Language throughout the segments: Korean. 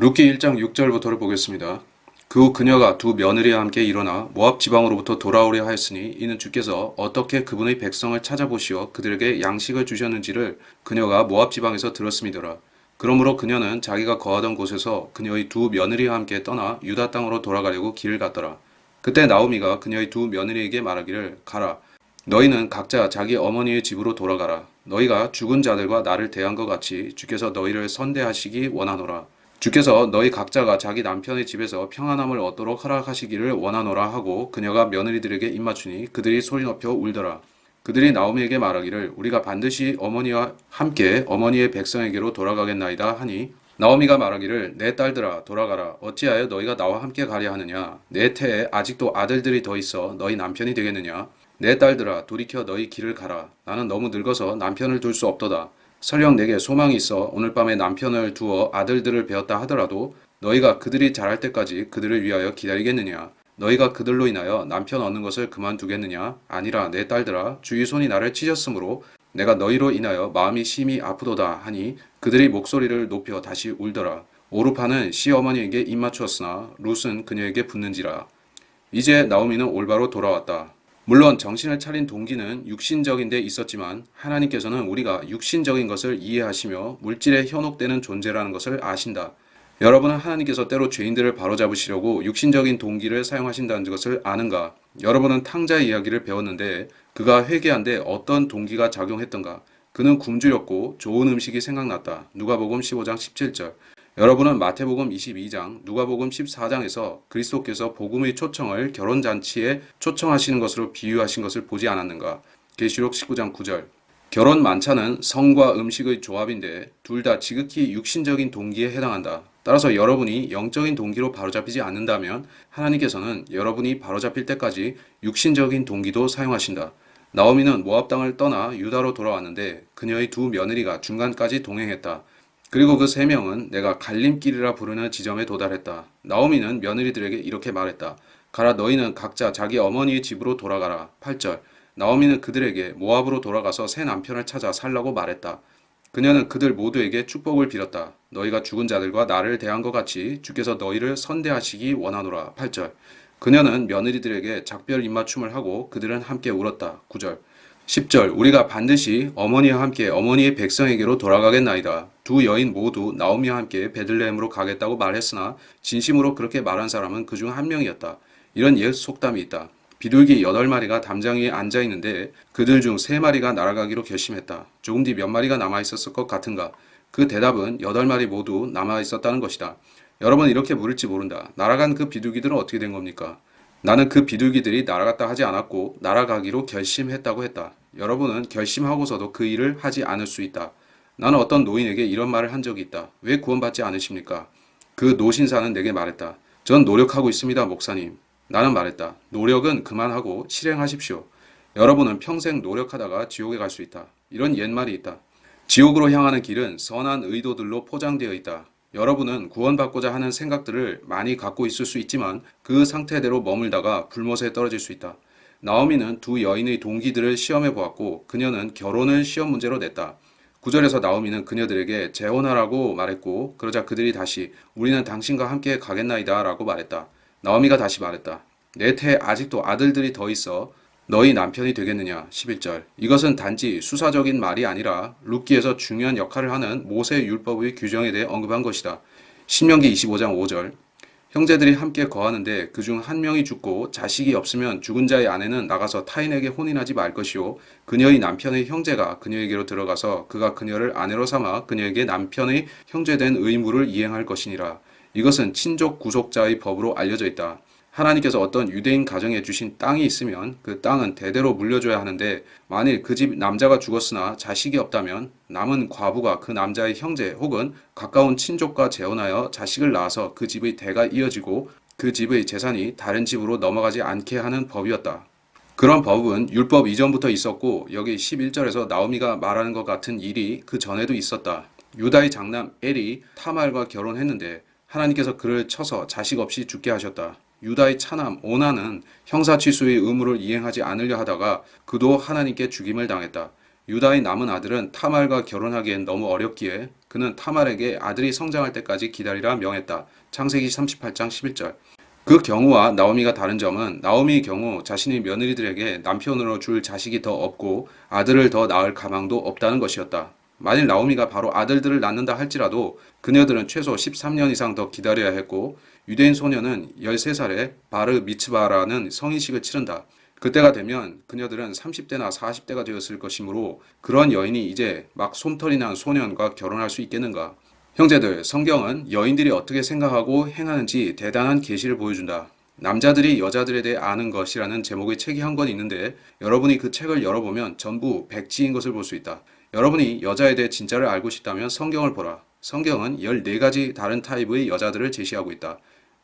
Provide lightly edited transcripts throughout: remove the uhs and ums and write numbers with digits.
룻기 1장 6절부터를 보겠습니다. 그 후 그녀가 두 며느리와 함께 일어나 모압 지방으로부터 돌아오려 하였으니 이는 주께서 어떻게 그분의 백성을 찾아보시어 그들에게 양식을 주셨는지를 그녀가 모압 지방에서 들었음이더라. 그러므로 그녀는 자기가 거하던 곳에서 그녀의 두 며느리와 함께 떠나 유다 땅으로 돌아가려고 길을 갔더라. 그때 나오미가 그녀의 두 며느리에게 말하기를 가라. 너희는 각자 자기 어머니의 집으로 돌아가라. 너희가 죽은 자들과 나를 대한 것 같이 주께서 너희를 선대하시기 원하노라. 주께서 너희 각자가 자기 남편의 집에서 평안함을 얻도록 허락하시기를 원하노라 하고 그녀가 며느리들에게 입맞추니 그들이 소리 높여 울더라. 그들이 나오미에게 말하기를 우리가 반드시 어머니와 함께 어머니의 백성에게로 돌아가겠나이다 하니 나오미가 말하기를 내 딸들아 돌아가라. 어찌하여 너희가 나와 함께 가려 하느냐. 내 태에 아직도 아들들이 더 있어 너희 남편이 되겠느냐. 내 딸들아 돌이켜 너희 길을 가라. 나는 너무 늙어서 남편을 둘 수 없도다. 설령 내게 소망이 있어 오늘 밤에 남편을 두어 아들들을 배웠다 하더라도 너희가 그들이 자랄 때까지 그들을 위하여 기다리겠느냐? 너희가 그들로 인하여 남편 얻는 것을 그만두겠느냐? 아니라 내 딸들아 주의 손이 나를 찢었으므로 내가 너희로 인하여 마음이 심히 아프도다 하니 그들이 목소리를 높여 다시 울더라. 오르파는 시어머니에게 입맞추었으나 룻은 그녀에게 붙는지라. 이제 나오미는 올바로 돌아왔다. 물론 정신을 차린 동기는 육신적인 데 있었지만 하나님께서는 우리가 육신적인 것을 이해하시며 물질에 현혹되는 존재라는 것을 아신다. 여러분은 하나님께서 때로 죄인들을 바로잡으시려고 육신적인 동기를 사용하신다는 것을 아는가? 여러분은 탕자의 이야기를 배웠는데 그가 회개한데 어떤 동기가 작용했던가? 그는 굶주렸고 좋은 음식이 생각났다. 누가복음 15장 17절. 여러분은 마태복음 22장, 누가복음 14장에서 그리스도께서 복음의 초청을 결혼잔치에 초청하시는 것으로 비유하신 것을 보지 않았는가? 계시록 19장 9절. 결혼 만찬은 성과 음식의 조합인데 둘 다 지극히 육신적인 동기에 해당한다. 따라서 여러분이 영적인 동기로 바로잡히지 않는다면 하나님께서는 여러분이 바로잡힐 때까지 육신적인 동기도 사용하신다. 나오미는 모압 땅을 떠나 유다로 돌아왔는데 그녀의 두 며느리가 중간까지 동행했다. 그리고 그 세 명은 내가 갈림길이라 부르는 지점에 도달했다. 나오미는 며느리들에게 이렇게 말했다. 가라 너희는 각자 자기 어머니의 집으로 돌아가라. 8절. 나오미는 그들에게 모압으로 돌아가서 새 남편을 찾아 살라고 말했다. 그녀는 그들 모두에게 축복을 빌었다. 너희가 죽은 자들과 나를 대한 것 같이 주께서 너희를 선대하시기 원하노라. 8절. 그녀는 며느리들에게 작별 입맞춤을 하고 그들은 함께 울었다. 9절. 10절. 우리가 반드시 어머니와 함께 어머니의 백성에게로 돌아가겠나이다. 두 여인 모두 나오미와 함께 베들레헴으로 가겠다고 말했으나 진심으로 그렇게 말한 사람은 그중 한 명이었다. 이런 옛 속담이 있다. 비둘기 8마리가 담장 위에 앉아 있는데 그들 중 3마리가 날아가기로 결심했다. 조금 뒤 몇 마리가 남아있었을 것 같은가? 그 대답은 8마리 모두 남아있었다는 것이다. 여러분 이렇게 물을지 모른다. 날아간 그 비둘기들은 어떻게 된 겁니까? 나는 그 비둘기들이 날아갔다 하지 않았고 날아가기로 결심했다고 했다. 여러분은 결심하고서도 그 일을 하지 않을 수 있다. 나는 어떤 노인에게 이런 말을 한 적이 있다. 왜 구원받지 않으십니까? 그 노신사는 내게 말했다. 전 노력하고 있습니다, 목사님. 나는 말했다. 노력은 그만하고 실행하십시오. 여러분은 평생 노력하다가 지옥에 갈 수 있다. 이런 옛말이 있다. 지옥으로 향하는 길은 선한 의도들로 포장되어 있다. 여러분은 구원받고자 하는 생각들을 많이 갖고 있을 수 있지만 그 상태대로 머물다가 불못에 떨어질 수 있다. 나오미는 두 여인의 동기들을 시험해 보았고 그녀는 결혼을 시험 문제로 냈다. 9절에서 나오미는 그녀들에게 재혼하라고 말했고 그러자 그들이 다시 우리는 당신과 함께 가겠나이다 라고 말했다. 나오미가 다시 말했다. 내 태에 아직도 아들들이 더 있어 너희 남편이 되겠느냐. 11절. 이것은 단지 수사적인 말이 아니라 룻기에서 중요한 역할을 하는 모세 율법의 규정에 대해 언급한 것이다. 신명기 25장 5절. 형제들이 함께 거하는데 그중 한 명이 죽고 자식이 없으면 죽은 자의 아내는 나가서 타인에게 혼인하지 말 것이요 그녀의 남편의 형제가 그녀에게로 들어가서 그가 그녀를 아내로 삼아 그녀에게 남편의 형제된 의무를 이행할 것이니라. 이것은 친족 구속자의 법으로 알려져 있다. 하나님께서 어떤 유대인 가정에 주신 땅이 있으면 그 땅은 대대로 물려줘야 하는데 만일 그 집 남자가 죽었으나 자식이 없다면 남은 과부가 그 남자의 형제 혹은 가까운 친족과 재혼하여 자식을 낳아서 그 집의 대가 이어지고 그 집의 재산이 다른 집으로 넘어가지 않게 하는 법이었다. 그런 법은 율법 이전부터 있었고 여기 11절에서 나오미가 말하는 것 같은 일이 그 전에도 있었다. 유다의 장남 엘이 타말과 결혼했는데 하나님께서 그를 쳐서 자식 없이 죽게 하셨다. 유다의 차남 오나는 형사취수의 의무를 이행하지 않으려 하다가 그도 하나님께 죽임을 당했다. 유다의 남은 아들은 타말과 결혼하기엔 너무 어렵기에 그는 타말에게 아들이 성장할 때까지 기다리라 명했다. 창세기 38장 11절. 그 경우와 나오미가 다른 점은 나오미의 경우 자신의 며느리들에게 남편으로 줄 자식이 더 없고 아들을 더 낳을 가망도 없다는 것이었다. 만일 나오미가 바로 아들들을 낳는다 할지라도 그녀들은 최소 13년 이상 더 기다려야 했고 유대인 소녀는 13살에 바르 미츠바라는 성인식을 치른다. 그때가 되면 그녀들은 30대나 40대가 되었을 것이므로 그런 여인이 이제 막 솜털이 난 소년과 결혼할 수 있겠는가? 형제들, 성경은 여인들이 어떻게 생각하고 행하는지 대단한 계시를 보여준다. 남자들이 여자들에 대해 아는 것이라는 제목의 책이 한 권 있는데 여러분이 그 책을 열어보면 전부 백지인 것을 볼 수 있다. 여러분이 여자에 대해 진짜를 알고 싶다면 성경을 보라. 성경은 14가지 다른 타입의 여자들을 제시하고 있다.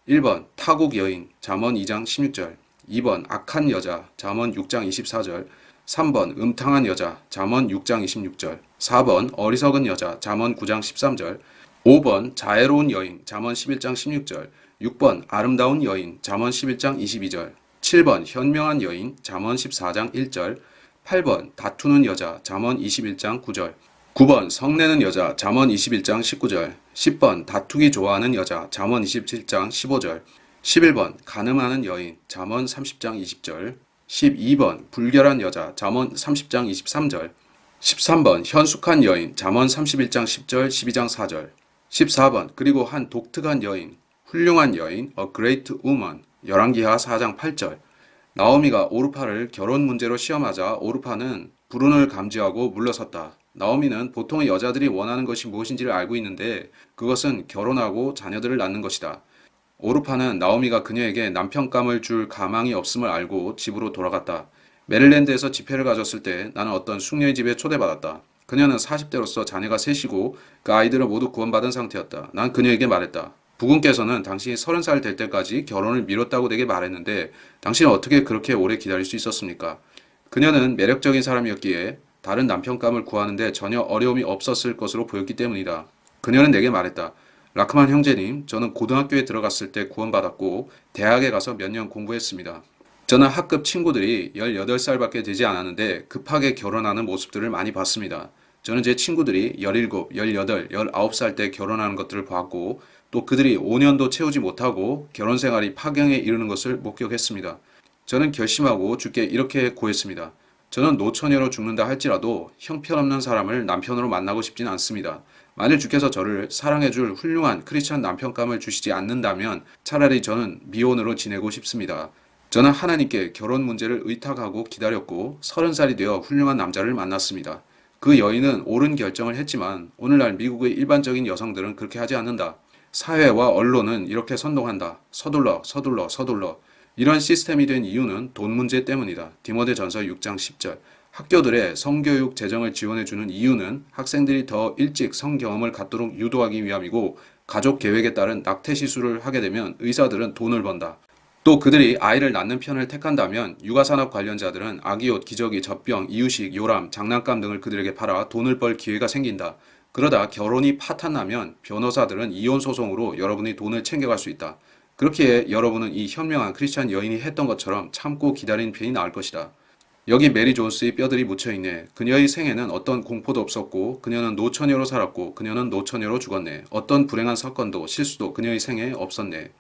1번 타국 여인 잠언 2장 16절, 2번 악한 여자 잠언 6장 24절, 3번 음탕한 여자 잠언 6장 26절, 4번 어리석은 여자 잠언 9장 13절, 5번 자애로운 여인 잠언 11장 16절, 6번 아름다운 여인 잠언 11장 22절, 7번 현명한 여인 잠언 14장 1절, 8번 다투는 여자 잠언 21장 9절, 9번 성내는 여자 잠언 21장 19절, 10번 다투기 좋아하는 여자 잠언 27장 15절, 11번 가늠하는 여인 잠언 30장 20절, 12번 불결한 여자 잠언 30장 23절, 13번 현숙한 여인 잠언 31장 10절 12장 4절, 14번 그리고 한 독특한 여인 훌륭한 여인 a great woman 열왕기하 4장 8절. 나오미가 오르파를 결혼 문제로 시험하자 오르파는 불운을 감지하고 물러섰다. 나오미는 보통의 여자들이 원하는 것이 무엇인지를 알고 있는데 그것은 결혼하고 자녀들을 낳는 것이다. 오르파는 나오미가 그녀에게 남편감을 줄 가망이 없음을 알고 집으로 돌아갔다. 메릴랜드에서 집회를 가졌을 때 나는 어떤 숙녀의 집에 초대받았다. 그녀는 40대로서 자녀가 셋이고 그 아이들은 모두 구원받은 상태였다. 난 그녀에게 말했다. 부군께서는 당신이 30살 될 때까지 결혼을 미뤘다고 내게 말했는데 당신은 어떻게 그렇게 오래 기다릴 수 있었습니까? 그녀는 매력적인 사람이었기에 다른 남편감을 구하는데 전혀 어려움이 없었을 것으로 보였기 때문이다. 그녀는 내게 말했다. 라크만 형제님, 저는 고등학교에 들어갔을 때 구원받았고 대학에 가서 몇 년 공부했습니다. 저는 학급 친구들이 18살밖에 되지 않았는데 급하게 결혼하는 모습들을 많이 봤습니다. 저는 제 친구들이 17, 18, 19살 때 결혼하는 것들을 봤고 또 그들이 5년도 채우지 못하고 결혼 생활이 파경에 이르는 것을 목격했습니다. 저는 결심하고 주께 이렇게 고했습니다. 저는 노처녀로 죽는다 할지라도 형편없는 사람을 남편으로 만나고 싶진 않습니다. 만일 주께서 저를 사랑해줄 훌륭한 크리스찬 남편감을 주시지 않는다면 차라리 저는 미혼으로 지내고 싶습니다. 저는 하나님께 결혼 문제를 의탁하고 기다렸고 30살이 되어 훌륭한 남자를 만났습니다. 그 여인은 옳은 결정을 했지만 오늘날 미국의 일반적인 여성들은 그렇게 하지 않는다. 사회와 언론은 이렇게 선동한다. 서둘러, 서둘러, 서둘러. 이런 시스템이 된 이유는 돈 문제 때문이다. 디모데전서 6장 10절. 학교들의 성교육 재정을 지원해주는 이유는 학생들이 더 일찍 성경험을 갖도록 유도하기 위함이고 가족 계획에 따른 낙태 시술을 하게 되면 의사들은 돈을 번다. 또 그들이 아이를 낳는 편을 택한다면 육아산업 관련자들은 아기옷, 기저귀, 젖병, 이유식, 요람, 장난감 등을 그들에게 팔아 돈을 벌 기회가 생긴다. 그러다 결혼이 파탄나면 변호사들은 이혼 소송으로 여러분의 돈을 챙겨갈 수 있다. 그렇기에 여러분은 이 현명한 크리스찬 여인이 했던 것처럼 참고 기다리는 편이 나을 것이다. 여기 메리 존스의 뼈들이 묻혀있네. 그녀의 생애는 어떤 공포도 없었고 그녀는 노처녀로 살았고 그녀는 노처녀로 죽었네. 어떤 불행한 사건도 실수도 그녀의 생애에 없었네.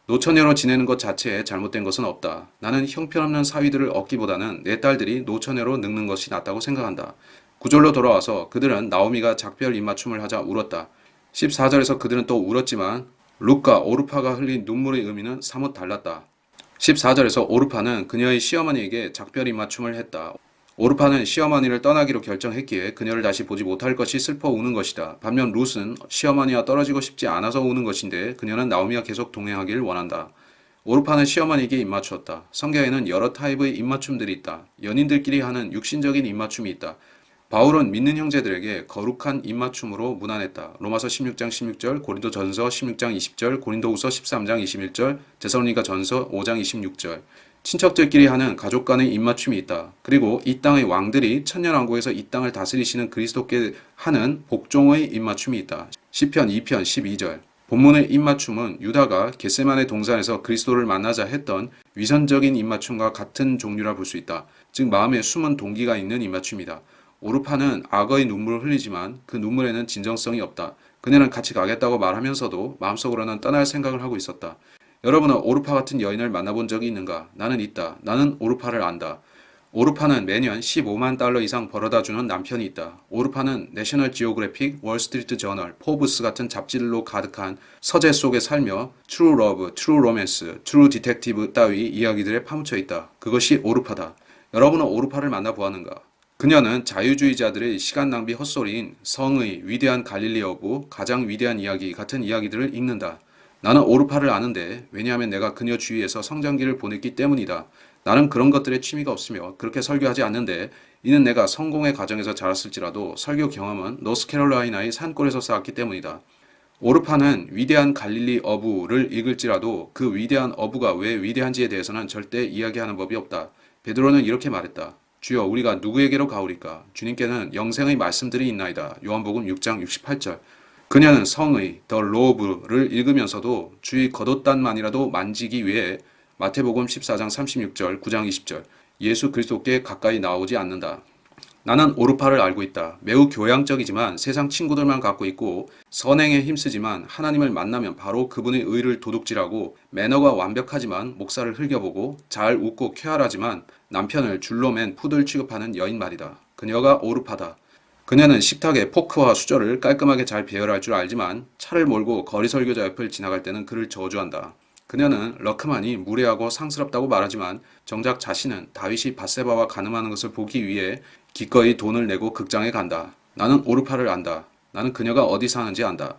노처녀로 지내는 것 자체에 잘못된 것은 없다. 나는 형편없는 사위들을 얻기보다는 내 딸들이 노처녀로 늙는 것이 낫다고 생각한다. 구절로 돌아와서 그들은 나오미가 작별 입맞춤을 하자 울었다. 14절에서 그들은 또 울었지만 룻과 오르파가 흘린 눈물의 의미는 사뭇 달랐다. 14절에서 오르파는 그녀의 시어머니에게 작별 입맞춤을 했다. 오르파는 시어머니를 떠나기로 결정했기에 그녀를 다시 보지 못할 것이 슬퍼 우는 것이다. 반면 룻은 시어머니와 떨어지고 싶지 않아서 우는 것인데 그녀는 나오미와 계속 동행하기를 원한다. 오르파는 시어머니에게 입맞추었다. 성경에는 여러 타입의 입맞춤들이 있다. 연인들끼리 하는 육신적인 입맞춤이 있다. 바울은 믿는 형제들에게 거룩한 입맞춤으로 문안했다. 로마서 16장 16절, 고린도전서 16장 20절, 고린도후서 13장 21절, 데살로니가 전서 5장 26절. 친척들끼리 하는 가족 간의 입맞춤이 있다. 그리고 이 땅의 왕들이 천년왕국에서 이 땅을 다스리시는 그리스도께 하는 복종의 입맞춤이 있다. 시편 2편 12절. 본문의 입맞춤은 유다가 겟세마네 동산에서 그리스도를 만나자 했던 위선적인 입맞춤과 같은 종류라 볼 수 있다. 즉 마음에 숨은 동기가 있는 입맞춤이다. 오르파는 악어의 눈물을 흘리지만 그 눈물에는 진정성이 없다. 그녀는 같이 가겠다고 말하면서도 마음속으로는 떠날 생각을 하고 있었다. 여러분은 오르파 같은 여인을 만나본 적이 있는가? 나는 있다. 나는 오르파를 안다. 오르파는 매년 15만 달러 이상 벌어다주는 남편이 있다. 오르파는 내셔널 지오그래픽, 월스트리트 저널, 포브스 같은 잡지들로 가득한 서재 속에 살며 트루 러브, 트루 로맨스, 트루 디텍티브 따위 이야기들에 파묻혀 있다. 그것이 오르파다. 여러분은 오르파를 만나보았는가? 그녀는 자유주의자들의 시간 낭비 헛소리인 성의, 위대한 갈릴리 어부, 가장 위대한 이야기 같은 이야기들을 읽는다. 나는 오르파를 아는데 왜냐하면 내가 그녀 주위에서 성장기를 보냈기 때문이다. 나는 그런 것들에 취미가 없으며 그렇게 설교하지 않는데 이는 내가 성공의 가정에서 자랐을지라도 설교 경험은 노스캐롤라이나의 산골에서 쌓았기 때문이다. 오르파는 위대한 갈릴리 어부를 읽을지라도 그 위대한 어부가 왜 위대한지에 대해서는 절대 이야기하는 법이 없다. 베드로는 이렇게 말했다. 주여 우리가 누구에게로 가오리까? 주님께는 영생의 말씀들이 있나이다. 요한복음 6장 68절. 그녀는 성의, 더 로브를 읽으면서도 주의 겉옷단만이라도 만지기 위해 마태복음 14장 36절, 9장 20절 예수 그리스도께 가까이 나오지 않는다. 나는 오르파를 알고 있다. 매우 교양적이지만 세상 친구들만 갖고 있고 선행에 힘쓰지만 하나님을 만나면 바로 그분의 의를 도둑질하고 매너가 완벽하지만 목살을 흘겨보고 잘 웃고 쾌활하지만 남편을 줄로 맨 푸들 취급하는 여인 말이다. 그녀가 오르파다. 그녀는 식탁에 포크와 수저를 깔끔하게 잘 배열할 줄 알지만 차를 몰고 거리 설교자 옆을 지나갈 때는 그를 저주한다. 그녀는 러크만이 무례하고 상스럽다고 말하지만 정작 자신은 다윗이 밧세바와 간음하는 것을 보기 위해 기꺼이 돈을 내고 극장에 간다. 나는 오르파를 안다. 나는 그녀가 어디 사는지 안다.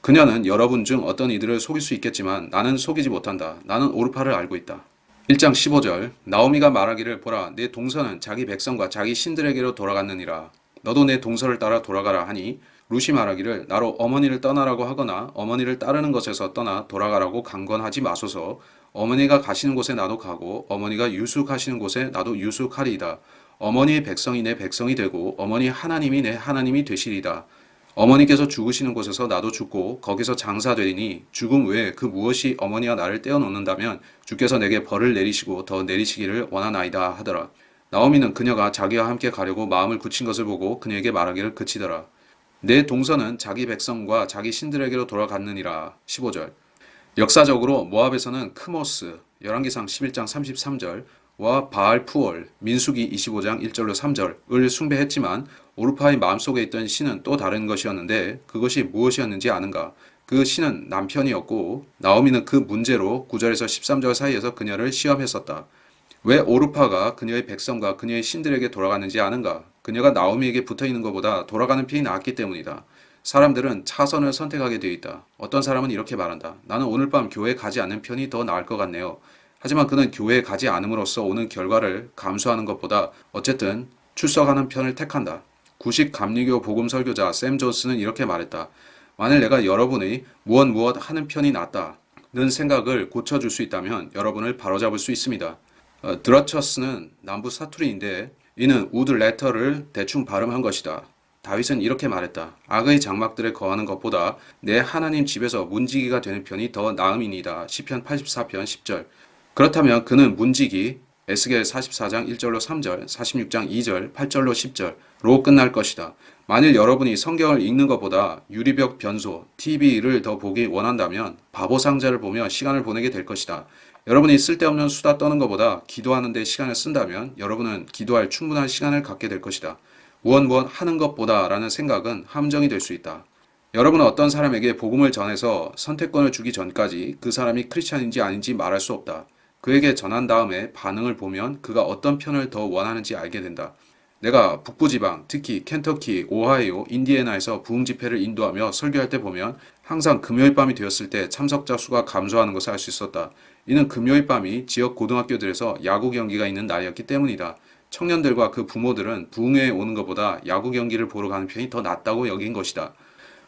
그녀는 여러분 중 어떤 이들을 속일 수 있겠지만 나는 속이지 못한다. 나는 오르파를 알고 있다. 1장 15절 나오미가 말하기를 보라 내 동서는 자기 백성과 자기 신들에게로 돌아갔느니라. 너도 내 동서를 따라 돌아가라 하니 룻이 말하기를 나로 어머니를 떠나라고 하거나 어머니를 따르는 것에서 떠나 돌아가라고 강권하지 마소서. 어머니가 가시는 곳에 나도 가고 어머니가 유숙하시는 곳에 나도 유숙하리이다. 어머니의 백성이 내 백성이 되고 어머니 하나님이 내 하나님이 되시리이다. 어머니께서 죽으시는 곳에서 나도 죽고 거기서 장사되리니 죽음 외에 그 무엇이 어머니와 나를 떼어놓는다면 주께서 내게 벌을 내리시고 더 내리시기를 원하나이다 하더라. 나오미는 그녀가 자기와 함께 가려고 마음을 굳힌 것을 보고 그녀에게 말하기를 그치더라. 내 동서는 자기 백성과 자기 신들에게로 돌아갔느니라. 15절 역사적으로 모압에서는 크모스, 열왕기상 11장 33절 와 바알 푸올, 민수기 25장 1절로 3절을 숭배했지만 오르파의 마음속에 있던 신은 또 다른 것이었는데 그것이 무엇이었는지 아는가? 그 신은 남편이었고 나오미는 그 문제로 9절에서 13절 사이에서 그녀를 시험했었다. 왜 오르파가 그녀의 백성과 그녀의 신들에게 돌아갔는지 아는가? 그녀가 나오미에게 붙어있는 것보다 돌아가는 편이 나았기 때문이다. 사람들은 차선을 선택하게 되어 있다. 어떤 사람은 이렇게 말한다. 나는 오늘 밤 교회에 가지 않는 편이 더 나을 것 같네요. 하지만 그는 교회에 가지 않음으로써 오는 결과를 감수하는 것보다 어쨌든 출석하는 편을 택한다. 구식 감리교 복음 설교자 샘 존스는 이렇게 말했다. 만일 내가 여러분의 무엇 하는 편이 낫다는 생각을 고쳐줄 수 있다면 여러분을 바로잡을 수 있습니다. 드러처스는 남부 사투리인데 이는 우드 레터를 대충 발음한 것이다. 다윗은 이렇게 말했다. 악의 장막들에 거하는 것보다 내 하나님 집에서 문지기가 되는 편이 더 나음이니이다. 시편 84편 10절. 그렇다면 그는 문지기 에스겔 44장 1절로 3절, 46장 2절, 8절로 10절로 끝날 것이다. 만일 여러분이 성경을 읽는 것보다 유리벽 변소, TV를 더 보기 원한다면 바보 상자를 보며 시간을 보내게 될 것이다. 여러분이 쓸데없는 수다 떠는 것보다 기도하는 데 시간을 쓴다면 여러분은 기도할 충분한 시간을 갖게 될 것이다. 무엇 하는 것보다 라는 생각은 함정이 될 수 있다. 여러분은 어떤 사람에게 복음을 전해서 선택권을 주기 전까지 그 사람이 크리스찬인지 아닌지 말할 수 없다. 그에게 전한 다음에 반응을 보면 그가 어떤 편을 더 원하는지 알게 된다. 내가 북부지방, 특히 켄터키, 오하이오, 인디애나에서 부흥 집회를 인도하며 설교할 때 보면 항상 금요일 밤이 되었을 때 참석자 수가 감소하는 것을 알 수 있었다. 이는 금요일 밤이 지역 고등학교들에서 야구 경기가 있는 날이었기 때문이다. 청년들과 그 부모들은 부흥회에 오는 것보다 야구 경기를 보러 가는 편이 더 낫다고 여긴 것이다.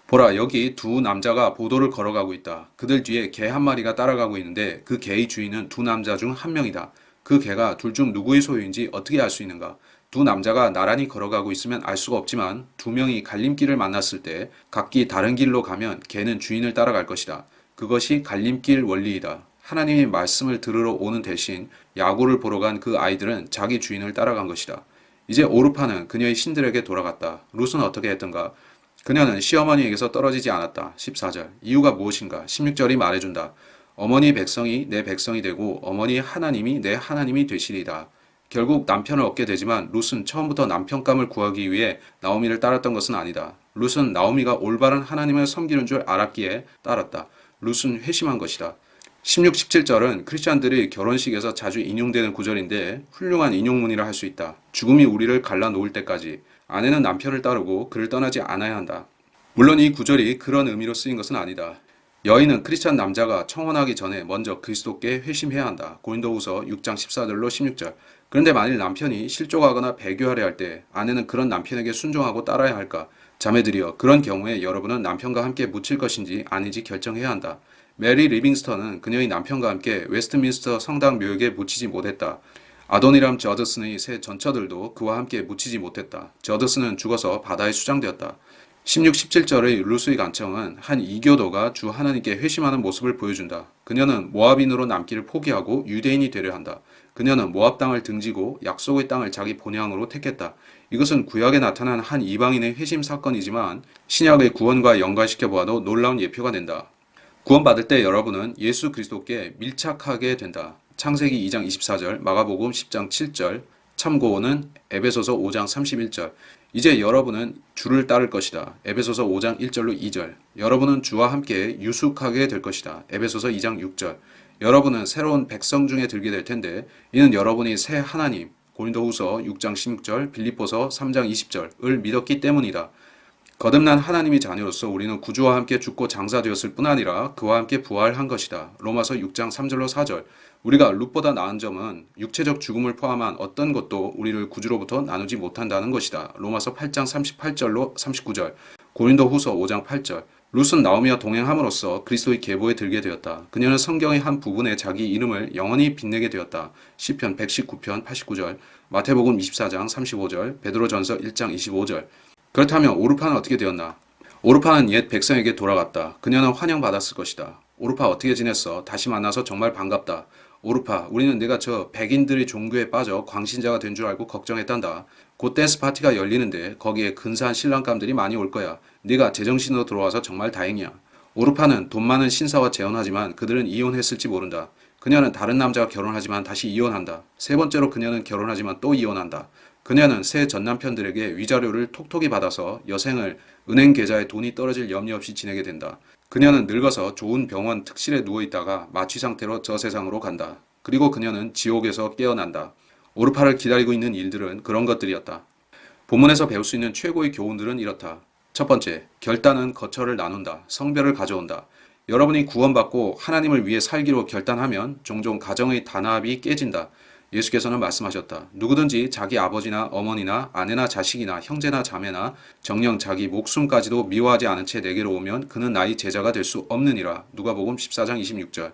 보라, 여기 두 남자가 보도를 걸어가고 있다. 그들 뒤에 개 한 마리가 따라가고 있는데 그 개의 주인은 두 남자 중 한 명이다. 그 개가 둘 중 누구의 소유인지 어떻게 알 수 있는가? 두 남자가 나란히 걸어가고 있으면 알 수가 없지만 두 명이 갈림길을 만났을 때 각기 다른 길로 가면 개는 주인을 따라갈 것이다. 그것이 갈림길 원리이다. 하나님의 말씀을 들으러 오는 대신 야구를 보러 간 그 아이들은 자기 주인을 따라간 것이다. 이제 오르파는 그녀의 신들에게 돌아갔다. 룻은 어떻게 했던가? 그녀는 시어머니에게서 떨어지지 않았다. 14절. 이유가 무엇인가? 16절이 말해준다. 어머니 백성이 내 백성이 되고 어머니 하나님이 내 하나님이 되시리다. 결국 남편을 얻게 되지만 룻은 처음부터 남편감을 구하기 위해 나오미를 따랐던 것은 아니다. 룻은 나오미가 올바른 하나님을 섬기는 줄 알았기에 따랐다. 룻은 회심한 것이다. 16, 17절은 크리스찬들이 결혼식에서 자주 인용되는 구절인데 훌륭한 인용문이라 할 수 있다. 죽음이 우리를 갈라놓을 때까지 아내는 남편을 따르고 그를 떠나지 않아야 한다. 물론 이 구절이 그런 의미로 쓰인 것은 아니다. 여인은 크리스찬 남자가 청혼하기 전에 먼저 그리스도께 회심해야 한다. 고린도후서 6장 14절로 16절. 그런데 만일 남편이 실족하거나 배교하려 할 때 아내는 그런 남편에게 순종하고 따라야 할까? 자매들이여, 그런 경우에 여러분은 남편과 함께 묻힐 것인지 아닌지 결정해야 한다. 메리 리빙스턴은 그녀의 남편과 함께 웨스트민스터 성당 묘역에 묻히지 못했다. 아도니람 저드슨의 세 전처들도 그와 함께 묻히지 못했다. 저드슨은 죽어서 바다에 수장되었다. 16, 17절의 룻의 간청은 한 이교도가 주 하나님께 회심하는 모습을 보여준다. 그녀는 모압인으로 남기를 포기하고 유대인이 되려 한다. 그녀는 모압 땅을 등지고 약속의 땅을 자기 본향으로 택했다. 이것은 구약에 나타난 한 이방인의 회심 사건이지만 신약의 구원과 연관시켜 보아도 놀라운 예표가 된다. 구원받을 때 여러분은 예수 그리스도께 밀착하게 된다. 창세기 2장 24절, 마가복음 10장 7절, 참고는 에베소서 5장 31절. 이제 여러분은 주를 따를 것이다. 에베소서 5장 1절로 2절. 여러분은 주와 함께 유숙하게 될 것이다. 에베소서 2장 6절. 여러분은 새로운 백성 중에 들게 될 텐데 이는 여러분이 새 하나님, 고린도후서 6장 16절, 빌립보서 3장 20절을 믿었기 때문이다. 거듭난 하나님의 자녀로서 우리는 구주와 함께 죽고 장사되었을 뿐 아니라 그와 함께 부활한 것이다. 로마서 6장 3절로 4절. 우리가 룻보다 나은 점은 육체적 죽음을 포함한 어떤 것도 우리를 구주로부터 나누지 못한다는 것이다. 로마서 8장 38절로 39절. 고린도후서 5장 8절. 룻은 나오미와 동행함으로써 그리스도의 계보에 들게 되었다. 그녀는 성경의 한 부분에 자기 이름을 영원히 빛내게 되었다. 시편 119편 89절, 마태복음 24장 35절, 베드로전서 1장 25절. 그렇다면 오르파는 어떻게 되었나? 오르파는 옛 백성에게 돌아갔다. 그녀는 환영받았을 것이다. 오르파 어떻게 지냈어? 다시 만나서 정말 반갑다. 오르파, 우리는 네가 저 백인들의 종교에 빠져 광신자가 된 줄 알고 걱정했단다. 곧 댄스 파티가 열리는데 거기에 근사한 신랑감들이 많이 올 거야. 네가 제정신으로 돌아와서 정말 다행이야. 오르파는 돈 많은 신사와 재혼하지만 그들은 이혼했을지 모른다. 그녀는 다른 남자와 결혼하지만 다시 이혼한다. 세 번째로 그녀는 결혼하지만 또 이혼한다. 그녀는 새 전남편들에게 위자료를 톡톡히 받아서 여생을 은행 계좌에 돈이 떨어질 염려 없이 지내게 된다. 그녀는 늙어서 좋은 병원 특실에 누워있다가 마취 상태로 저 세상으로 간다. 그리고 그녀는 지옥에서 깨어난다. 오르파를 기다리고 있는 일들은 그런 것들이었다. 본문에서 배울 수 있는 최고의 교훈들은 이렇다. 첫 번째, 결단은 거처를 나눈다. 성별을 가져온다. 여러분이 구원받고 하나님을 위해 살기로 결단하면 종종 가정의 단합이 깨진다. 예수께서는 말씀하셨다. 누구든지 자기 아버지나 어머니나 아내나 자식이나 형제나 자매나 정녕 자기 목숨까지도 미워하지 않은 채 내게로 오면 그는 나의 제자가 될 수 없느니라. 누가복음 14장 26절.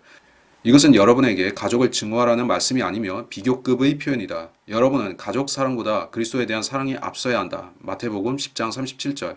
이것은 여러분에게 가족을 증오하라는 말씀이 아니며 비교급의 표현이다. 여러분은 가족 사랑보다 그리스도에 대한 사랑이 앞서야 한다. 마태복음 10장 37절.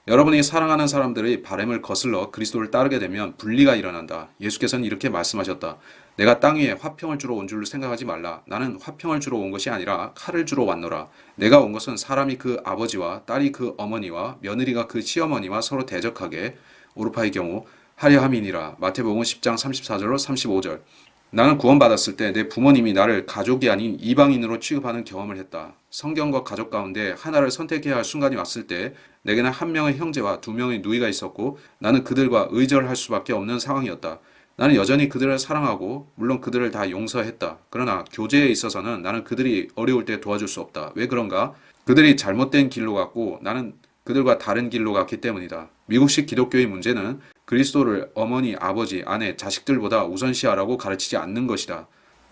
여러분이 사랑하는 사람들의 바램을 거슬러 그리스도를 따르게 되면 분리가 일어난다. 예수께서는 이렇게 말씀하셨다. 내가 땅 위에 화평을 주러 온 줄로 생각하지 말라. 나는 화평을 주러 온 것이 아니라 칼을 주러 왔노라. 내가 온 것은 사람이 그 아버지와 딸이 그 어머니와 며느리가 그 시어머니와 서로 대적하게 오르파의 경우 하려 함이니라. 마태복음 10장 34절로 35절. 나는 구원받았을 때 내 부모님이 나를 가족이 아닌 이방인으로 취급하는 경험을 했다. 성경과 가족 가운데 하나를 선택해야 할 순간이 왔을 때 내게는 한 명의 형제와 두 명의 누이가 있었고 나는 그들과 의절할 수밖에 없는 상황이었다. 나는 여전히 그들을 사랑하고 물론 그들을 다 용서했다. 그러나 교제에 있어서는 나는 그들이 어려울 때 도와줄 수 없다. 왜 그런가? 그들이 잘못된 길로 갔고 나는 그들과 다른 길로 갔기 때문이다. 미국식 기독교의 문제는 그리스도를 어머니, 아버지, 아내, 자식들보다 우선시하라고 가르치지 않는 것이다.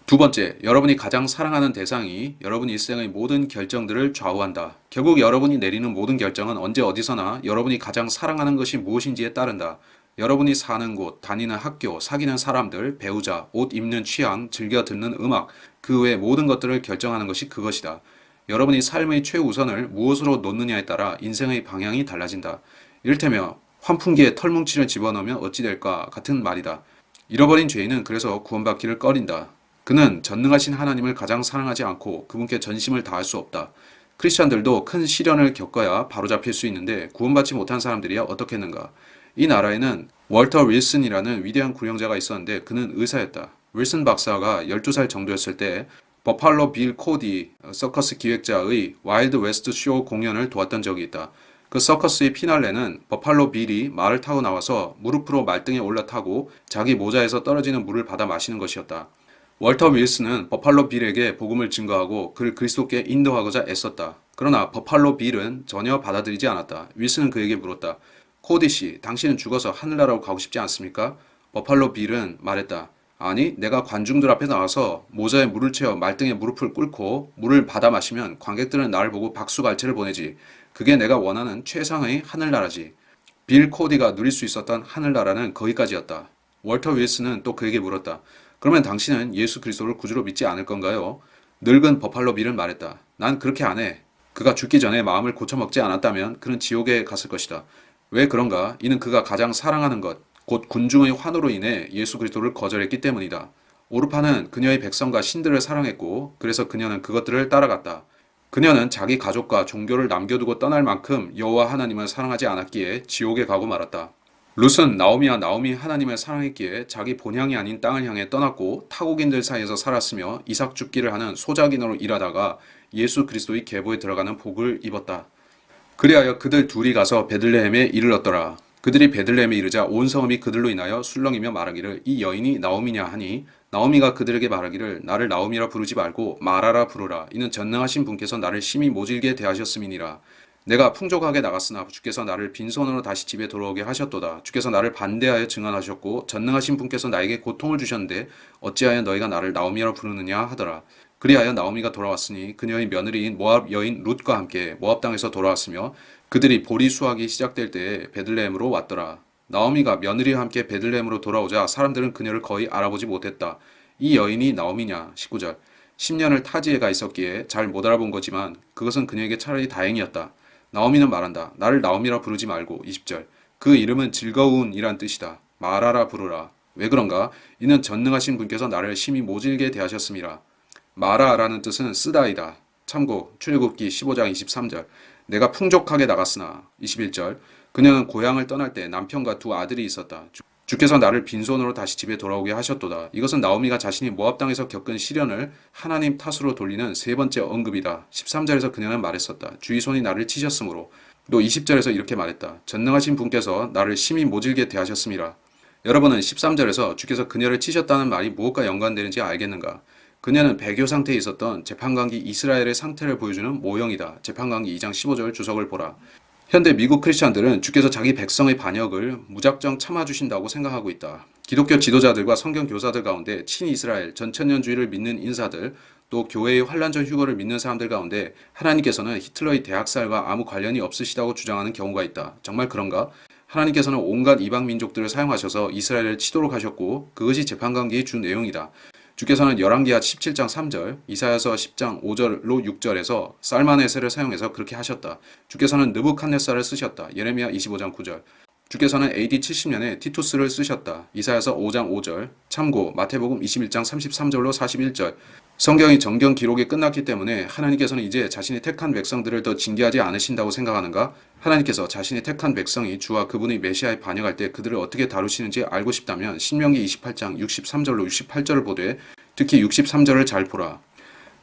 두 번째, 여러분이 가장 사랑하는 대상이 여러분 일생의 모든 결정들을 좌우한다. 결국 여러분이 내리는 모든 결정은 언제 어디서나 여러분이 가장 사랑하는 것이 무엇인지에 따른다. 여러분이 사는 곳, 다니는 학교, 사귀는 사람들, 배우자, 옷 입는 취향, 즐겨 듣는 음악, 그 외 모든 것들을 결정하는 것이 그것이다. 여러분이 삶의 최우선을 무엇으로 놓느냐에 따라 인생의 방향이 달라진다. 이를테면 환풍기에 털뭉치를 집어넣으면 어찌 될까 같은 말이다. 잃어버린 죄인은 그래서 구원받기를 꺼린다. 그는 전능하신 하나님을 가장 사랑하지 않고 그분께 전심을 다할 수 없다. 크리스천들도 큰 시련을 겪어야 바로잡힐 수 있는데 구원받지 못한 사람들이야 어떻겠는가? 이 나라에는 월터 윌슨이라는 위대한 구령자가 있었는데 그는 의사였다. 윌슨 박사가 12살 정도였을 때 버팔로 빌 코디 서커스 기획자의 와일드 웨스트 쇼 공연을 도왔던 적이 있다. 그 서커스의 피날레는 버팔로 빌이 말을 타고 나와서 무릎으로 말등에 올라타고 자기 모자에서 떨어지는 물을 받아 마시는 것이었다. 월터 윌슨은 버팔로 빌에게 복음을 증거하고 그를 그리스도께 인도하고자 애썼다. 그러나 버팔로 빌은 전혀 받아들이지 않았다. 윌슨은 그에게 물었다. 코디 씨, 당신은 죽어서 하늘나라로 가고 싶지 않습니까? 버팔로 빌은 말했다. 아니, 내가 관중들 앞에 나와서 모자에 물을 채워 말등에 무릎을 꿇고 물을 받아 마시면 관객들은 나를 보고 박수갈채를 보내지. 그게 내가 원하는 최상의 하늘나라지. 빌 코디가 누릴 수 있었던 하늘나라는 거기까지였다. 월터 윌슨은 또 그에게 물었다. 그러면 당신은 예수 그리스도를 구주로 믿지 않을 건가요? 늙은 버팔로 빌은 말했다. 난 그렇게 안 해. 그가 죽기 전에 마음을 고쳐먹지 않았다면 그는 지옥에 갔을 것이다. 왜 그런가? 이는 그가 가장 사랑하는 것, 곧 군중의 환호로 인해 예수 그리스도를 거절했기 때문이다. 오르파는 그녀의 백성과 신들을 사랑했고 그래서 그녀는 그것들을 따라갔다. 그녀는 자기 가족과 종교를 남겨두고 떠날 만큼 여호와 하나님을 사랑하지 않았기에 지옥에 가고 말았다. 룻은 나오미와 나오미 하나님을 사랑했기에 자기 본향이 아닌 땅을 향해 떠났고 타국인들 사이에서 살았으며 이삭 줍기를 하는 소작인으로 일하다가 예수 그리스도의 계보에 들어가는 복을 입었다. 그리하여 그들 둘이 가서 베들레헴에 이르렀더라. 그들이 베들레헴에 이르자 온 성읍이 그들로 인하여 술렁이며 말하기를 이 여인이 나오미냐 하니 나오미가 그들에게 말하기를 나를 나오미라 부르지 말고 마라라 부르라. 이는 전능하신 분께서 나를 심히 모질게 대하셨음이니라. 내가 풍족하게 나갔으나 주께서 나를 빈손으로 다시 집에 돌아오게 하셨도다. 주께서 나를 반대하여 증언하셨고 전능하신 분께서 나에게 고통을 주셨는데 어찌하여 너희가 나를 나오미라 부르느냐 하더라. 그리하여 나오미가 돌아왔으니 그녀의 며느리인 모압 여인 룻과 함께 모압 땅에서 돌아왔으며 그들이 보리 수확이 시작될 때에 베들레헴으로 왔더라. 나오미가 며느리와 함께 베들레헴으로 돌아오자 사람들은 그녀를 거의 알아보지 못했다. 이 여인이 나오미냐? 19절. 10년을 타지에 가 있었기에 잘 못 알아본 거지만 그것은 그녀에게 차라리 다행이었다. 나오미는 말한다. 나를 나오미라 부르지 말고 20절. 그 이름은 즐거운이란 뜻이다. 말하라 부르라. 왜 그런가? 이는 전능하신 분께서 나를 심히 모질게 대하셨음이라. 마라라는 뜻은 쓰다이다. 참고 출애굽기 15장 23절. 내가 풍족하게 나갔으나 21절. 그녀는 고향을 떠날 때 남편과 두 아들이 있었다. 주께서 나를 빈손으로 다시 집에 돌아오게 하셨도다. 이것은 나오미가 자신이 모압 땅에서 겪은 시련을 하나님 탓으로 돌리는 세 번째 언급이다. 13절에서 그녀는 말했었다. 주의 손이 나를 치셨으므로. 또 20절에서 이렇게 말했다. 전능하신 분께서 나를 심히 모질게 대하셨음이라. 여러분은 13절에서 주께서 그녀를 치셨다는 말이 무엇과 연관되는지 알겠는가? 그녀는 배교 상태에 있었던 재판관기 이스라엘의 상태를 보여주는 모형이다. 재판관기 2장 15절 주석을 보라. 현대 미국 크리스천들은 주께서 자기 백성의 반역을 무작정 참아주신다고 생각하고 있다. 기독교 지도자들과 성경 교사들 가운데 친이스라엘 전천년주의를 믿는 인사들, 또 교회의 환란전 휴거를 믿는 사람들 가운데 하나님께서는 히틀러의 대학살과 아무 관련이 없으시다고 주장하는 경우가 있다. 정말 그런가? 하나님께서는 온갖 이방 민족들을 사용하셔서 이스라엘을 치도록 하셨고 그것이 재판관기의 주 내용이다. 주께서는 열왕기하 17장 3절, 이사야서 10장 5절로 6절에서 살마네세를 사용해서 그렇게 하셨다. 주께서는 느부칸네살을 쓰셨다. 예레미야 25장 9절. 주께서는 AD 70년에 티투스를 쓰셨다. 이사야서 5장 5절. 참고 마태복음 21장 33절로 41절. 성경이 정경 기록이 끝났기 때문에 하나님께서는 이제 자신이 택한 백성들을 더 징계하지 않으신다고 생각하는가? 하나님께서 자신이 택한 백성이 주와 그분의 메시아에 반역할 때 그들을 어떻게 다루시는지 알고 싶다면 신명기 28장 63절로 68절을 보되 특히 63절을 잘 보라.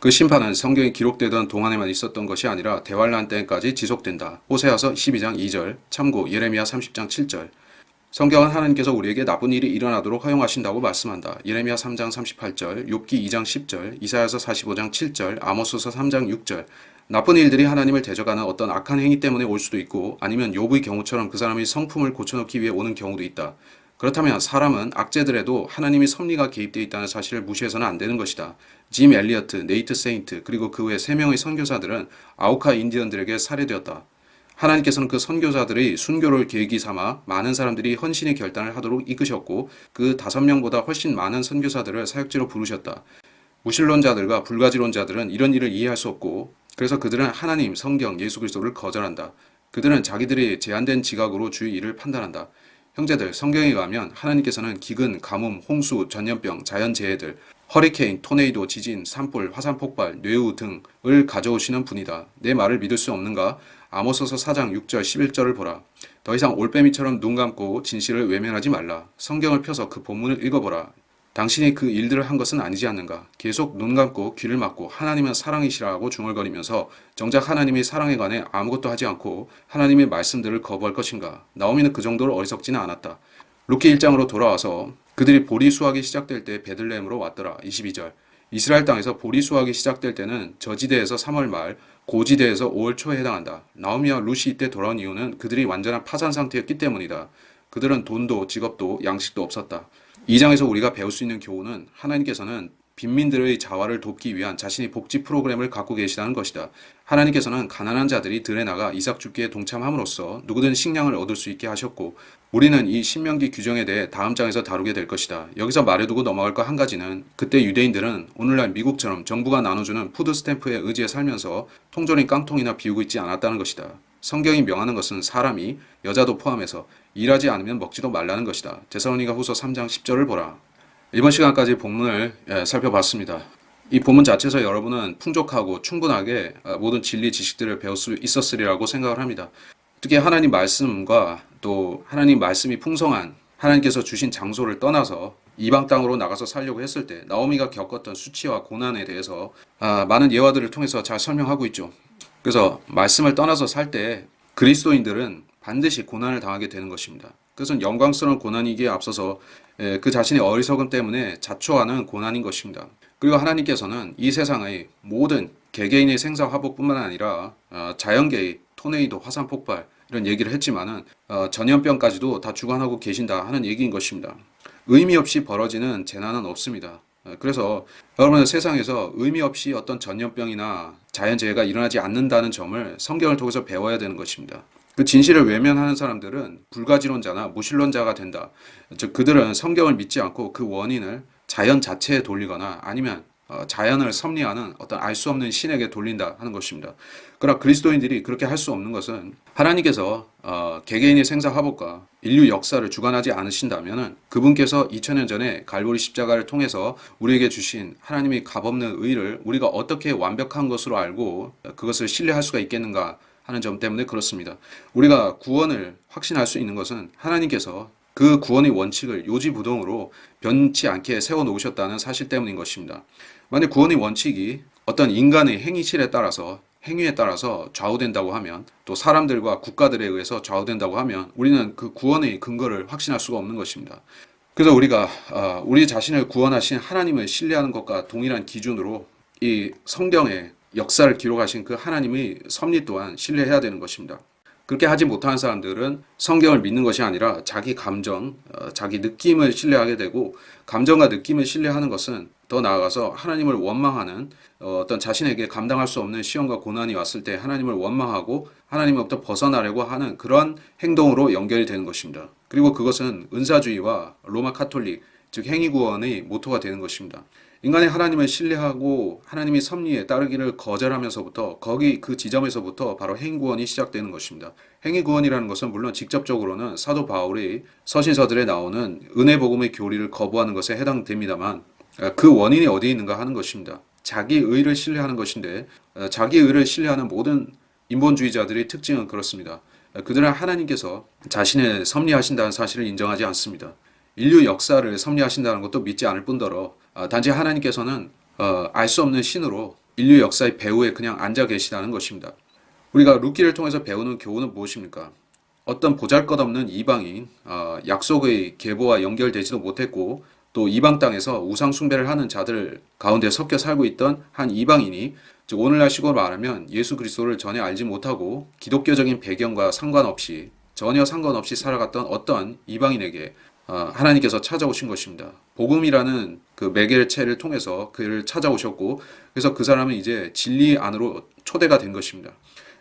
그 심판은 성경이 기록되던 동안에만 있었던 것이 아니라 대환란 때까지 지속된다. 호세아서 12장 2절, 참고 예레미야 30장 7절. 성경은 하나님께서 우리에게 나쁜 일이 일어나도록 허용하신다고 말씀한다. 예레미야 3장 38절, 욥기 2장 10절, 이사야서 45장 7절, 아모스서 3장 6절. 나쁜 일들이 하나님을 대적하는 어떤 악한 행위 때문에 올 수도 있고 아니면 욥의 경우처럼 그 사람의 성품을 고쳐놓기 위해 오는 경우도 있다. 그렇다면 사람은 악재들에도 하나님의 섭리가 개입되어 있다는 사실을 무시해서는 안 되는 것이다. 짐 엘리어트, 네이트 세인트 그리고 그 외 3명의 선교사들은 아우카 인디언들에게 살해되었다. 하나님께서는 그 선교사들의 순교를 계기 삼아 많은 사람들이 헌신의 결단을 하도록 이끄셨고 그 5명보다 훨씬 많은 선교사들을 사역지로 부르셨다. 무신론자들과 불가지론자들은 이런 일을 이해할 수 없고 그래서 그들은 하나님, 성경, 예수 그리스도를 거절한다. 그들은 자기들의 제한된 지각으로 주의 일을 판단한다. 형제들, 성경에 의하면 하나님께서는 기근, 가뭄, 홍수, 전염병, 자연재해들, 허리케인, 토네이도, 지진, 산불, 화산 폭발, 뇌우 등을 가져오시는 분이다. 내 말을 믿을 수 없는가? 아모스서 4장 6절 11절을 보라. 더 이상 올빼미처럼 눈 감고 진실을 외면하지 말라. 성경을 펴서 그 본문을 읽어보라. 당신이 그 일들을 한 것은 아니지 않는가? 계속 눈 감고 귀를 막고 하나님은 사랑이시라 하고 중얼거리면서 정작 하나님의 사랑에 관해 아무것도 하지 않고 하나님의 말씀들을 거부할 것인가? 나오미는 그 정도로 어리석지는 않았다. 룻기 1장으로 돌아와서 그들이 보리 수확이 시작될 때 베들레헴으로 왔더라. 22절. 이스라엘 땅에서 보리 수확이 시작될 때는 저지대에서 3월 말, 고지대에서 5월 초에 해당한다. 나오미와 룻이 이때 돌아온 이유는 그들이 완전한 파산 상태였기 때문이다. 그들은 돈도 직업도 양식도 없었다. 2장에서 우리가 배울 수 있는 교훈은 하나님께서는 빈민들의 자활을 돕기 위한 자신의 복지 프로그램을 갖고 계시다는 것이다. 하나님께서는 가난한 자들이 들에 나가 이삭 죽기에 동참함으로써 누구든 식량을 얻을 수 있게 하셨고 우리는 이 신명기 규정에 대해 다음 장에서 다루게 될 것이다. 여기서 말해두고 넘어갈 거 한 가지는 그때 유대인들은 오늘날 미국처럼 정부가 나눠주는 푸드 스탬프에 의지해 살면서 통조림 깡통이나 비우고 있지 않았다는 것이다. 성경이 명하는 것은 사람이 여자도 포함해서 일하지 않으면 먹지도 말라는 것이다. 데살로니가 후서 3장 10절을 보라. 이번 시간까지 본문을 살펴봤습니다. 이 본문 자체에서 여러분은 풍족하고 충분하게 모든 진리 지식들을 배울 수 있었으리라고 생각을 합니다. 특히 하나님 말씀과 또 하나님 말씀이 풍성한 하나님께서 주신 장소를 떠나서 이방 땅으로 나가서 살려고 했을 때 나오미가 겪었던 수치와 고난에 대해서 많은 예화들을 통해서 잘 설명하고 있죠. 그래서 말씀을 떠나서 살 때 그리스도인들은 반드시 고난을 당하게 되는 것입니다. 그것은 영광스러운 고난이기에 앞서서 그 자신의 어리석음 때문에 자초하는 고난인 것입니다. 그리고 하나님께서는 이 세상의 모든 개개인의 생사화복뿐만 아니라 자연계의 토네이도, 화산 폭발 이런 얘기를 했지만은 전염병까지도 다 주관하고 계신다 하는 얘기인 것입니다. 의미 없이 벌어지는 재난은 없습니다. 그래서 여러분은 세상에서 의미 없이 어떤 전염병이나 자연재해가 일어나지 않는다는 점을 성경을 통해서 배워야 되는 것입니다. 그 진실을 외면하는 사람들은 불가지론자나 무신론자가 된다. 즉 그들은 성경을 믿지 않고 그 원인을 자연 자체에 돌리거나 아니면 자연을 섭리하는 어떤 알 수 없는 신에게 돌린다 하는 것입니다. 그러나 그리스도인들이 그렇게 할 수 없는 것은 하나님께서 개개인의 생사화복과 인류 역사를 주관하지 않으신다면 그분께서 2000년 전에 갈보리 십자가를 통해서 우리에게 주신 하나님의 값없는 의를 우리가 어떻게 완벽한 것으로 알고 그것을 신뢰할 수가 있겠는가 하는 점 때문에 그렇습니다. 우리가 구원을 확신할 수 있는 것은 하나님께서 그 구원의 원칙을 요지부동으로 변치 않게 세워놓으셨다는 사실 때문인 것입니다. 만약 구원의 원칙이 어떤 인간의 행위실에 따라서 행위에 따라서 좌우된다고 하면 또 사람들과 국가들에 의해서 좌우된다고 하면 우리는 그 구원의 근거를 확신할 수가 없는 것입니다. 그래서 우리가 우리 자신을 구원하신 하나님을 신뢰하는 것과 동일한 기준으로 이 성경의 역사를 기록하신 그 하나님의 섭리 또한 신뢰해야 되는 것입니다. 그렇게 하지 못하는 사람들은 성경을 믿는 것이 아니라 자기 감정, 자기 느낌을 신뢰하게 되고 감정과 느낌을 신뢰하는 것은 더 나아가서 하나님을 원망하는 어떤 자신에게 감당할 수 없는 시험과 고난이 왔을 때 하나님을 원망하고 하나님으로부터 벗어나려고 하는 그런 행동으로 연결이 되는 것입니다. 그리고 그것은 은사주의와 로마 카톨릭, 즉 행위구원의 모토가 되는 것입니다. 인간의 하나님을 신뢰하고 하나님의 섭리에 따르기를 거절하면서부터 거기 그 지점에서부터 바로 행위구원이 시작되는 것입니다. 행위구원이라는 것은 물론 직접적으로는 사도 바울의 서신서들에 나오는 은혜복음의 교리를 거부하는 것에 해당됩니다만 그 원인이 어디에 있는가 하는 것입니다. 자기 의를 신뢰하는 것인데 자기 의를 신뢰하는 모든 인본주의자들의 특징은 그렇습니다. 그들은 하나님께서 자신을 섭리하신다는 사실을 인정하지 않습니다. 인류 역사를 섭리하신다는 것도 믿지 않을 뿐더러 단지 하나님께서는 알 수 없는 신으로 인류 역사의 배후에 그냥 앉아 계시다는 것입니다. 우리가 룻기를 통해서 배우는 교훈은 무엇입니까? 어떤 보잘것없는 이방인, 약속의 계보와 연결되지도 못했고 또 이방 땅에서 우상 숭배를 하는 자들 가운데 섞여 살고 있던 한 이방인이 즉 오늘날 식으로 말하면 예수 그리스도를 전혀 알지 못하고 기독교적인 배경과 전혀 상관없이 살아갔던 어떤 이방인에게 하나님께서 찾아오신 것입니다. 복음이라는 그 매개체를 통해서 그를 찾아오셨고 그래서 그 사람은 이제 진리 안으로 초대가 된 것입니다.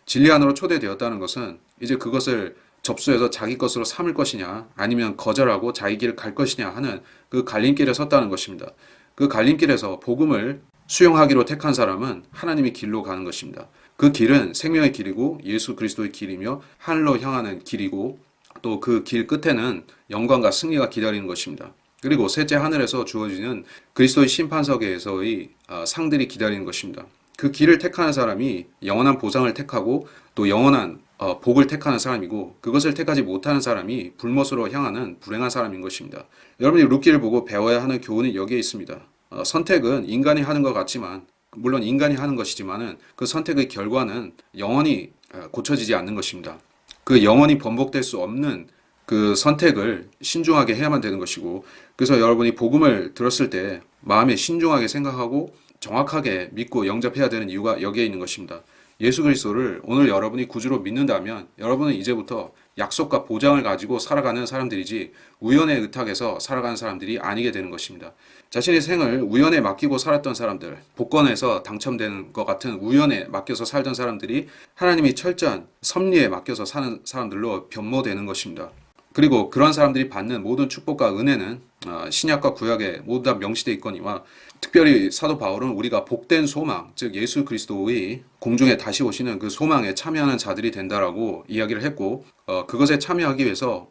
진리 안으로 초대되었다는 것은 이제 그것을 접수해서 자기 것으로 삼을 것이냐 아니면 거절하고 자기 길을 갈 것이냐 하는 그 갈림길에 섰다는 것입니다. 그 갈림길에서 복음을 수용하기로 택한 사람은 하나님의 길로 가는 것입니다. 그 길은 생명의 길이고 예수 그리스도의 길이며 하늘로 향하는 길이고 또 그 길 끝에는 영광과 승리가 기다리는 것입니다. 그리고 셋째 하늘에서 주어지는 그리스도의 심판석에서의 상들이 기다리는 것입니다. 그 길을 택하는 사람이 영원한 보상을 택하고 또 영원한 복을 택하는 사람이고, 그것을 택하지 못하는 사람이 불못으로 향하는 불행한 사람인 것입니다. 여러분이 룻기를 보고 배워야 하는 교훈은 여기에 있습니다. 선택은 인간이 하는 것 같지만, 물론 인간이 하는 것이지만은 그 선택의 결과는 영원히 고쳐지지 않는 것입니다. 그 영원히 번복될 수 없는 그 선택을 신중하게 해야만 되는 것이고, 그래서 여러분이 복음을 들었을 때 마음에 신중하게 생각하고 정확하게 믿고 영접해야 되는 이유가 여기에 있는 것입니다. 예수 그리스도를 오늘 여러분이 구주로 믿는다면 여러분은 이제부터 약속과 보장을 가지고 살아가는 사람들이지 우연의 의탁에서 살아가는 사람들이 아니게 되는 것입니다. 자신의 생을 우연에 맡기고 살았던 사람들, 복권에서 당첨되는 것 같은 우연에 맡겨서 살던 사람들이 하나님이 철저한 섭리에 맡겨서 사는 사람들로 변모되는 것입니다. 그리고 그런 사람들이 받는 모든 축복과 은혜는 신약과 구약에 모두 다 명시되어 있거니와, 특별히 사도 바울은 우리가 복된 소망, 즉 예수 그리스도의 공중에 다시 오시는 그 소망에 참여하는 자들이 된다라고 이야기를 했고, 그것에 참여하기 위해서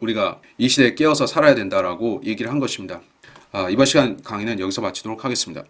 우리가 이 시대에 깨어서 살아야 된다라고 얘기를 한 것입니다. 이번 시간 강의는 여기서 마치도록 하겠습니다.